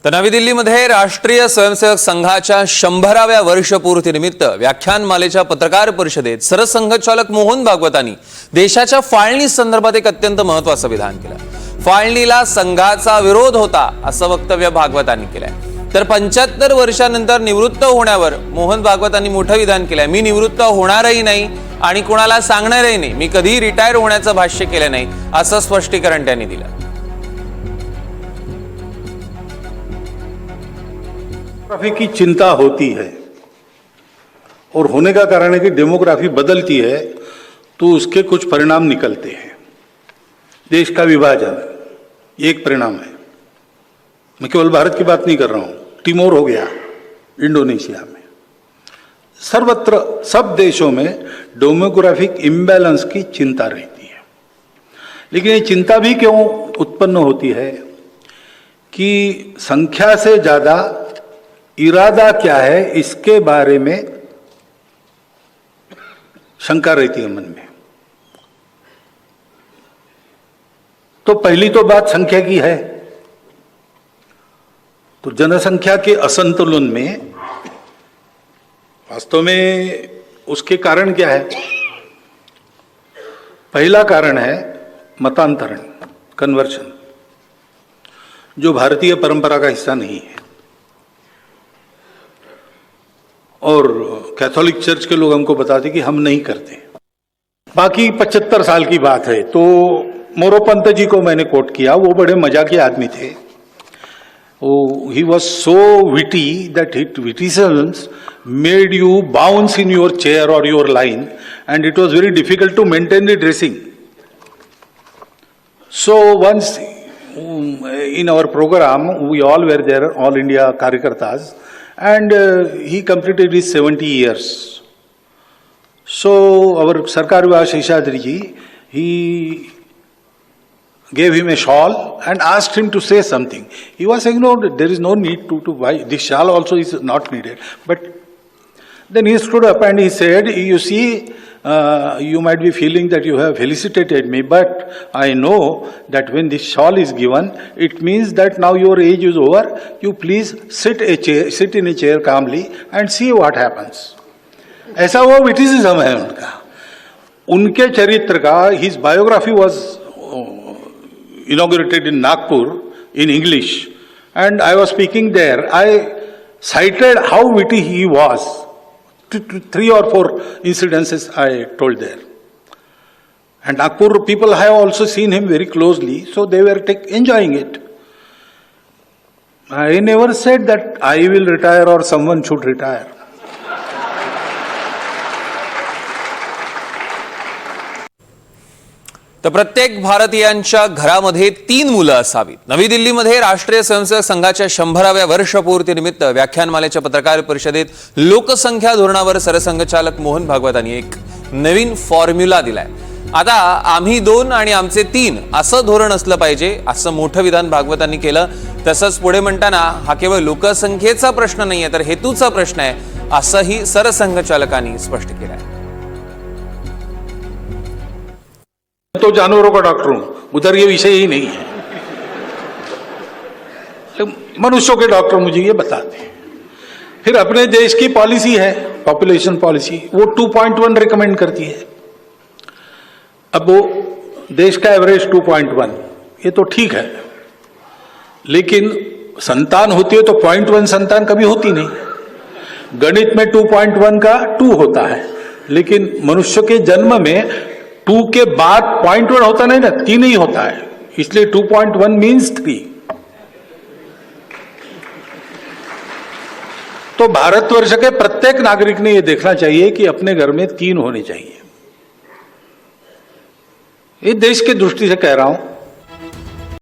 तर नवी दिल्लीमध्ये राष्ट्रीय स्वयंसेवक संघाच्या 100व्या वर्षपूर्तीनिमित्त व्याख्यानमालेच्या पत्रकार परिषदेत सरसंघचालक मोहन भागवतांनी देशाच्या फाळणी संदर्भात एक अत्यंत महत्त्वाचं विधान केलं। फाळणीला संघाचा विरोध होता असं वक्तव्य भागवतांनी केलंय। तर 75 वर्षांनंतर निवृत्त होण्यावर मोहन भागवतांनी मोठं विधान केलंय। मी निवृत्त होणारही नाही आणि कोणाला सांगणारही नाही, मी कधी रिटायर होण्याचं भाष्य केलं नाही असं स्पष्टीकरण त्यांनी दिलं। डेमोग्राफी की चिंता होती है और होने का कारण है कि डेमोग्राफी बदलती है तो उसके कुछ परिणाम निकलते हैं। देश का विभाजन एक परिणाम है। मैं केवल भारत की बात नहीं कर रहा हूं, तिमोर हो गया इंडोनेशिया में, सर्वत्र सब देशों में डेमोग्राफिक इम्बैलेंस की चिंता रहती है। लेकिन ये चिंता भी क्यों उत्पन्न होती है कि संख्या से ज्यादा इरादा क्या है इसके बारे में शंका रहती है मन में। तो पहली तो बात संख्या की है। तो जनसंख्या के असंतुलन में वास्तव में उसके कारण क्या है? पहला कारण है मतांतरण, कन्वर्शन, जो भारतीय परंपरा का हिस्सा नहीं है। और कैथोलिक चर्च के लोग हमको बताते कि हम नहीं करते। बाकी 75 साल की बात है तो मोरोपंत जी को मैंने कोट किया, वो बड़े मजाकी आदमी थे। He was so witty that his witticisms made you bounce in your chair or your line and it was very difficult to maintain the dressing. So once in our program we all were there, all India Karyakartas, and he completed his 70 years. So our Sarkar Vivas Sheshadri ji, he gave him a shawl and asked him to say something. He was saying, no, there is no need to buy this shawl, also is not needed. But then he stood up and he said, you see, you might be feeling that you have felicitated me, but I know that when this shawl is given, it means that now your age is over. You please sit in a chair calmly and see what happens. ऐसा वो विटिसिज्म है उनका। उनके चरित्र का his biography was inaugurated in Nagpur in English, and I was speaking there. I cited how witty he was. 3 or 4 incidences I told there. And Nagpur people have also seen him very closely, so they were enjoying it. I never said that I will retire or someone should retire. तर प्रत्येक भारतीयांच्या घरामध्ये 3 मुलं असावीत। नवी दिल्लीमध्ये राष्ट्रीय स्वयंसेवक संघाच्या 100व्या वर्षपूर्तीनिमित्त व्याख्यानमालेच्या पत्रकार परिषदेत लोकसंख्या धोरणावर सरसंघचालक मोहन भागवतांनी एक नवीन फॉर्म्युला दिलाय। आता आम्ही 2 आणि आमचे 3 असं धोरण असलं पाहिजे असं मोठं विधान भागवतांनी केलं। तसंच पुढे म्हणताना हा केवळ लोकसंख्येचा प्रश्न नाहीये तर हेतूचा प्रश्न आहे असंही सरसंघचालकांनी स्पष्ट केलंय। तो जानवरों का डॉक्टर हूं, उधर ये विषय ही नहीं है। मनुष्यों के डॉक्टर मुझे ये बताते हैं। फिर अपने देश की पॉलिसी है, पॉपुलेशन पॉलिसी, वो 2.1 रिकमेंड करती है। अब वो देश का एवरेज 2.1, ये तो ठीक है, लेकिन संतान होती है तो 0.1 संतान कभी होती नहीं। गणित में 2.1 का 2 होता है, लेकिन मनुष्य के जन्म में 2 के बाद 0.1 होता नहीं ना, 3 ही होता है, इसलिए 2.1 मीन्स 3। तो भारतवर्ष के प्रत्येक नागरिक ने यह देखना चाहिए कि अपने घर में 3 होने चाहिए। ये देश की दृष्टि से कह रहा हूं।